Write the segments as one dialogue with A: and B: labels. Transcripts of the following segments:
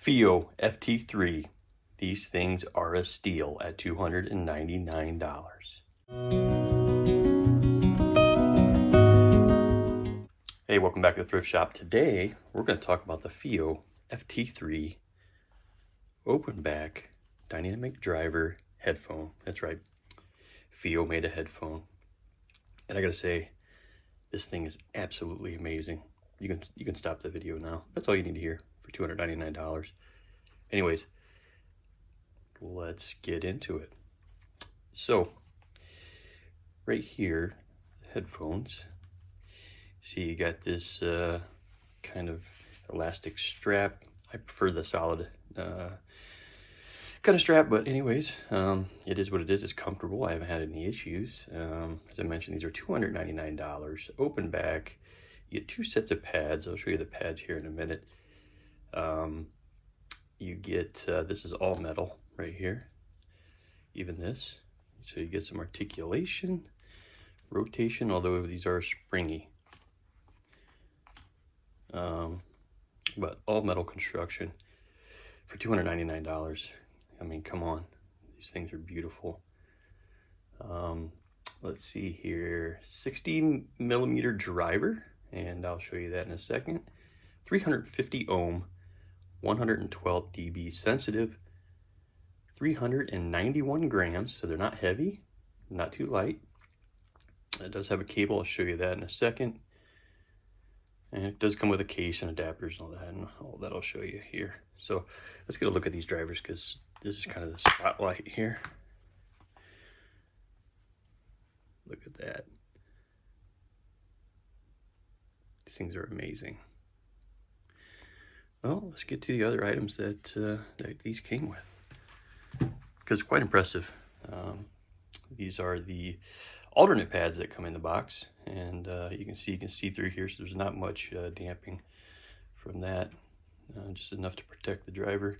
A: FiiO FT3. These things are a steal at $299. Hey, welcome back to the Thrift Shop. Today, we're going to talk about the FiiO FT3 open back dynamic driver headphone. That's right. FiiO made a headphone. And I got to say, this thing is absolutely amazing. You can stop the video now. That's all you need to hear for $299. Anyways, let's get into it. So, right here, headphones. See, you got this kind of elastic strap. I prefer the solid kind of strap, but anyways, it is what it is. It's comfortable. I haven't had any issues. As I mentioned, these are $299. Open back. You get two sets of pads. I'll show you the pads here in a minute. You get, this is all metal right here, even this. So you get some articulation, rotation, although these are springy. But all metal construction for $299. I mean, come on, these things are beautiful. Let's see here, 60 millimeter driver, and I'll show you that in a second. 350 ohm, 112 dB sensitive, 391 grams, so they're not heavy, not too light. It does have a cable. I'll show you that in a second. And it does come with a case and adapters and all that I'll show you here. So let's get a look at these drivers, because this is kind of the spotlight here. Look at that. These things are amazing. Well, let's get to the other items that, that these came with, because quite impressive. These are the alternate pads that come in the box, and you can see through here, so there's not much damping from that, just enough to protect the driver.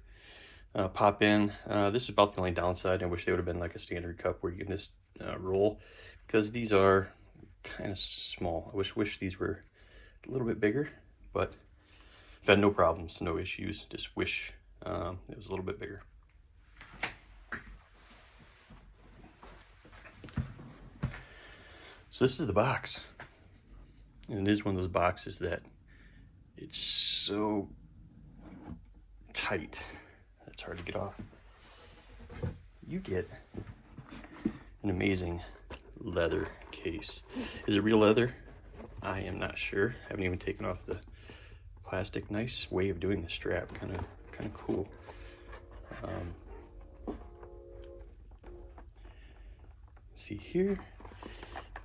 A: Pop in. This is about the only downside. I wish they would have been like a standard cup where you can just roll, because these are kind of small. I wish these were a little bit bigger, but I've had no problems, no issues. Just wish it was a little bit bigger. So this is the box, and it is one of those boxes that it's so tight, it's hard to get off. You get an amazing leather case. Is it real leather? I am not sure. I haven't even taken off the plastic. Nice way of doing the strap, kind of cool. See here.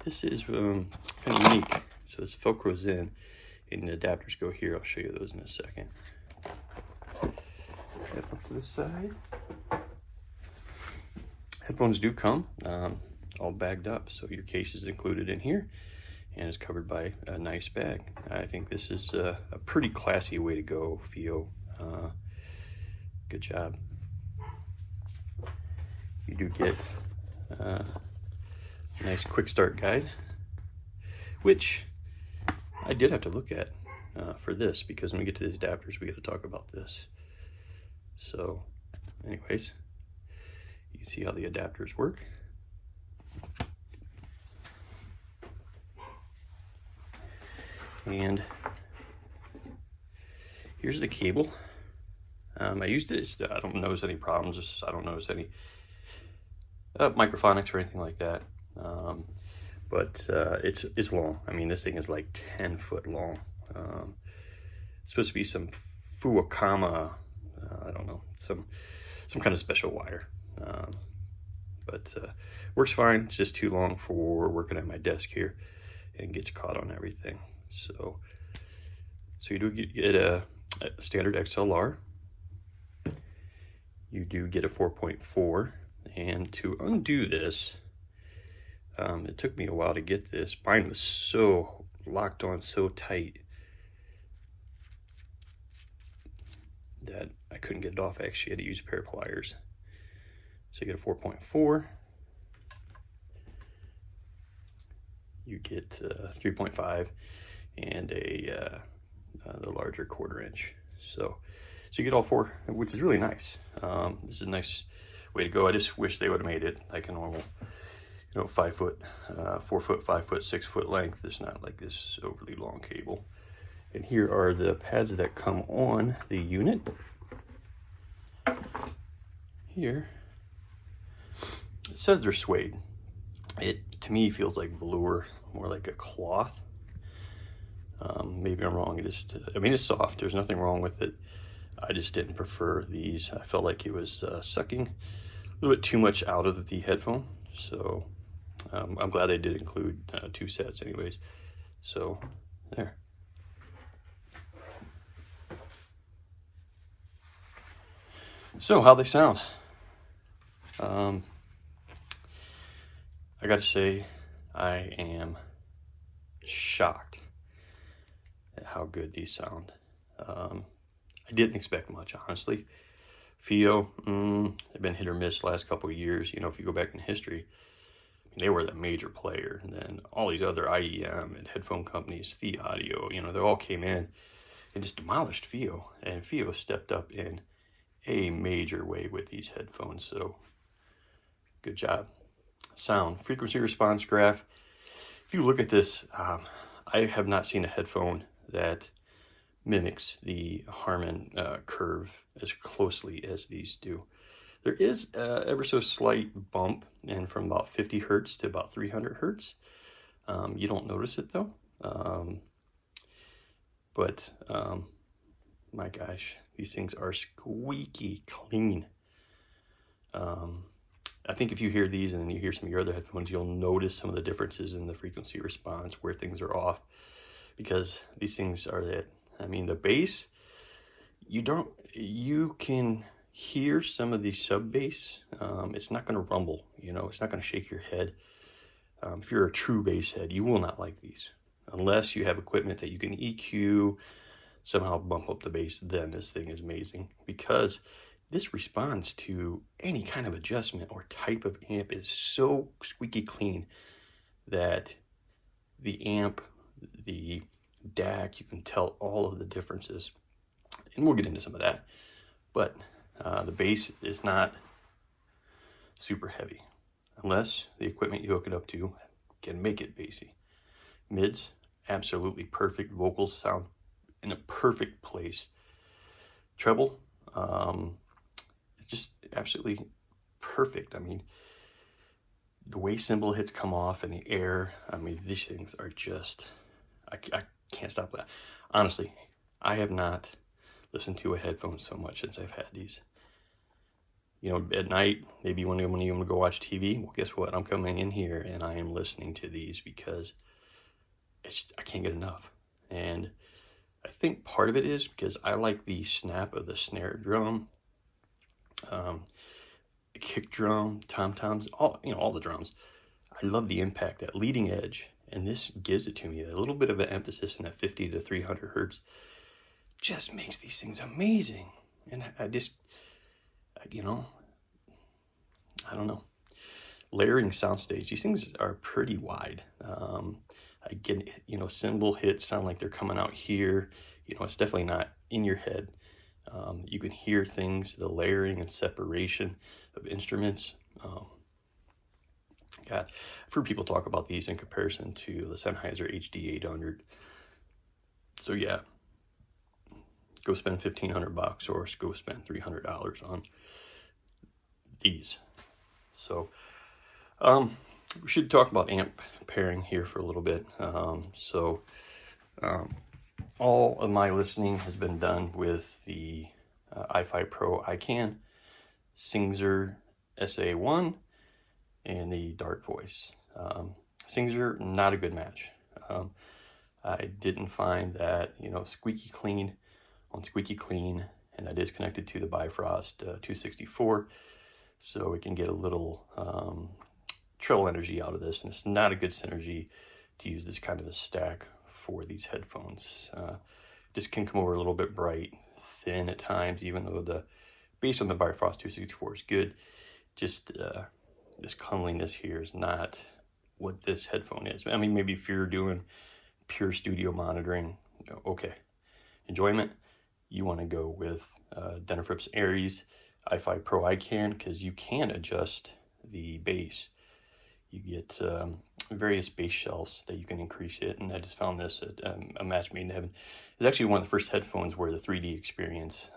A: This is kind of unique. So this Velcro's in, and the adapters go here. I'll show you those in a second. Up to the side. Headphones do come all bagged up, so your case is included in here, and it's covered by a nice bag. I think this is a pretty classy way to go, FiiO. Good job. You do get nice quick start guide, which I did have to look at for this, because when we get to these adapters, we got to talk about this. So anyways, you can see how the adapters work. And here's the cable. I used it. I don't notice any problems. I don't notice any microphonics or anything like that. But it's long. I mean, this thing is like 10 foot long. It's supposed to be some FiiO, I don't know, some kind of special wire. But works fine. It's just too long for working at my desk here, and gets caught on everything. So you do get a standard XLR. You do get a 4.4, and to undo this, it took me a while to get this. Mine was so locked on so tight that I couldn't get it off. I actually had to use a pair of pliers. So you get a 4.4. You get 3.5 and the larger 1/4 inch. So So you get all four, which is really nice. This is a nice way to go. I just wish they would have made it like a normal, 5 foot, 4 foot, 5 foot, 6 foot length. It's not like this overly long cable. And here are the pads that come on the unit. Here, it says they're suede. It, to me, feels like velour, more like a cloth. Maybe I'm wrong. It's soft. There's nothing wrong with it. I just didn't prefer these. I felt like it was sucking a little bit too much out of the headphone. So I'm glad they did include 2 sets anyways. So there. So how they sound. I gotta say, I am shocked at how good these sound. I didn't expect much, honestly. FiiO, they've been hit or miss the last couple of years. If you go back in history, they were the major player. And then all these other IEM and headphone companies, FiiO, they all came in and just demolished FiiO. And FiiO stepped up in a major way with these headphones. So good job. Sound, frequency response graph. If you look at this, I have not seen a headphone that mimics the Harman curve as closely as these do. There is ever so slight bump, and from about 50 hertz to about 300 hertz. You don't notice it though. But my gosh, these things are squeaky clean. I think if you hear these and then you hear some of your other headphones, you'll notice some of the differences in the frequency response, where things are off, because these things are that, the bass, you can hear some of the sub bass. It's not going to rumble, it's not going to shake your head. If you're a true bass head, you will not like these, unless you have equipment that you can EQ, somehow bump up the bass. Then this thing is amazing, because this responds to any kind of adjustment or type of amp. Is so squeaky clean that the amp, the DAC, you can tell all of the differences. And we'll get into some of that. But the bass is not super heavy, unless the equipment you hook it up to can make it bassy. Mids, absolutely perfect. Vocals sound in a perfect place. Treble, it's just absolutely perfect. The way cymbal hits come off in the air, these things are just, I can't stop that. Honestly, I have not listened to a headphone so much since I've had these. At night, maybe when you want to go watch TV, well, guess what? I'm coming in here and I am listening to these, because I can't get enough. And I think part of it is because I like the snap of the snare drum, kick drum, tom-toms, all the drums. I love the impact, that leading edge, and this gives it to me. A little bit of an emphasis in that 50 to 300 hertz just makes these things amazing. And I don't know. Layering soundstage, these things are pretty wide. I get, cymbal hits sound like they're coming out here. It's definitely not in your head. You can hear things, the layering and separation of instruments. God, I've heard people talk about these in comparison to the Sennheiser HD 800. So yeah, go spend $1,500 or go spend $300 on these. So we should talk about amp pairing here for a little bit. All of my listening has been done with the iFi Pro iCan, Singzer SA1, and the Dark Voice. Singzer, not a good match. I didn't find that, squeaky clean on squeaky clean, and that is connected to the Bifrost 264, so we can get a little treble energy out of this, and it's not a good synergy to use this kind of a stack for these headphones. This can come over a little bit bright, thin at times, even though the bass on the Bifrost 264 is good. Just this cleanliness here is not what this headphone is. Maybe if you're doing pure studio monitoring, okay. Enjoyment, you want to go with Denafrips Aries i5 Pro ICANN, because you can adjust the bass. You get various bass shelves that you can increase it, and I just found this at a match made in heaven. It's actually one of the first headphones where the 3D experience,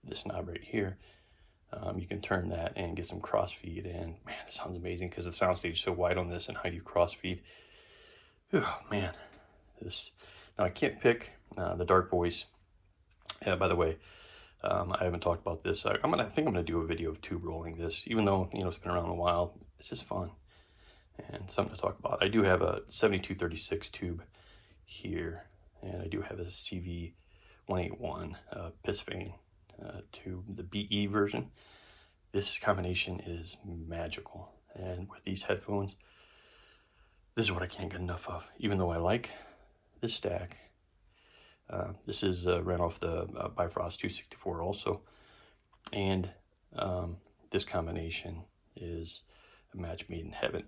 A: this knob right here, you can turn that and get some crossfeed, and man, it sounds amazing because the soundstage is so wide on this, and how you crossfeed. Oh man, this. Now I can't pick the dark voice. By the way, I haven't talked about this. I think I'm gonna do a video of tube rolling this, even though it's been around a while. It's just fun and something to talk about. I do have a 7236 tube here, and I do have a CV181 Pisvane tube, the BE version. This combination is magical, and with these headphones, this is what I can't get enough of. Even though I like this stack, this is ran off the Bifrost 264 also, and this combination is a match made in heaven.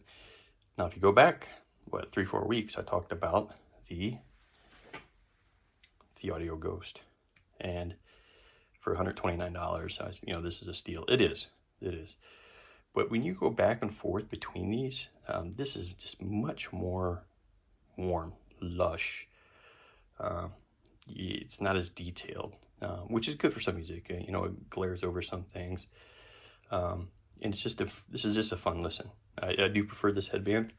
A: Now, if you go back, 3-4 weeks, I talked about the Audio Ghost, and for $129, this is a steal. It is. But when you go back and forth between these, this is just much more warm, lush. It's not as detailed, which is good for some music. It glares over some things, and this is just a fun listen. I do prefer this headband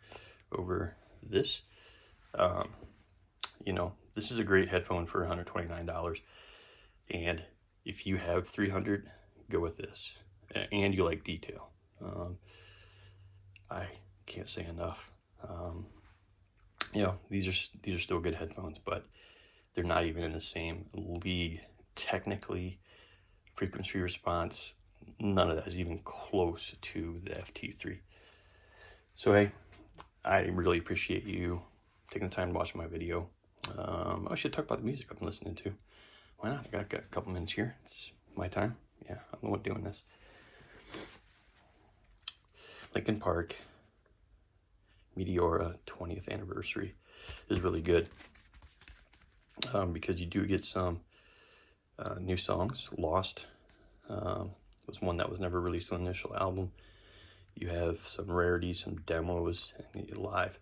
A: over this. This is a great headphone for $129, and if you have $300, go with this, and you like detail. I can't say enough. These are still good headphones, but they're not even in the same league technically. Frequency response, none of that is even close to the FT3. So hey, I really appreciate you taking the time to watch my video. I should talk about the music I've been listening to. Why not? I got a couple minutes here. It's my time. Yeah, I'm the one doing this. Linkin Park, Meteora 20th anniversary is really good, because you do get some new songs. Lost was one that was never released on the initial album. You have some rarities, some demos, and live.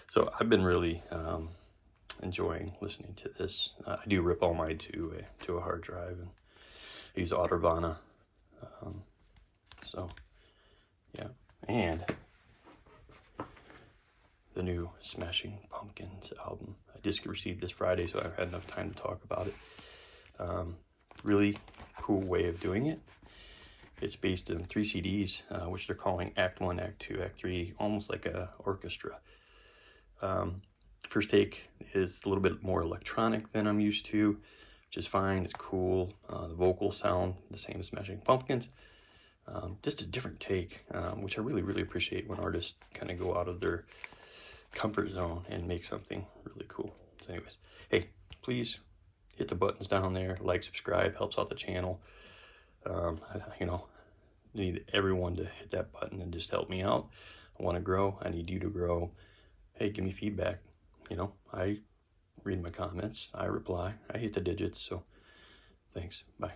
A: So I've been really enjoying listening to this. I do rip all mine to a hard drive, and I use Autovana. So yeah, and the new Smashing Pumpkins album. I just received this Friday, so I had enough time to talk about it. Really cool way of doing it. It's based in 3 CDs, which they're calling Act 1, Act 2, Act 3, almost like an orchestra. First take is a little bit more electronic than I'm used to, which is fine. It's cool. The vocals sound the same as Smashing Pumpkins. Just a different take, which I really, really appreciate when artists kind of go out of their comfort zone and make something really cool. So anyways, hey, please hit the buttons down there, like, subscribe, helps out the channel. Need everyone to hit that button and just help me out. I want to grow. I need you to grow. Hey, give me feedback. I read my comments. I reply. I hit the digits. So thanks. Bye.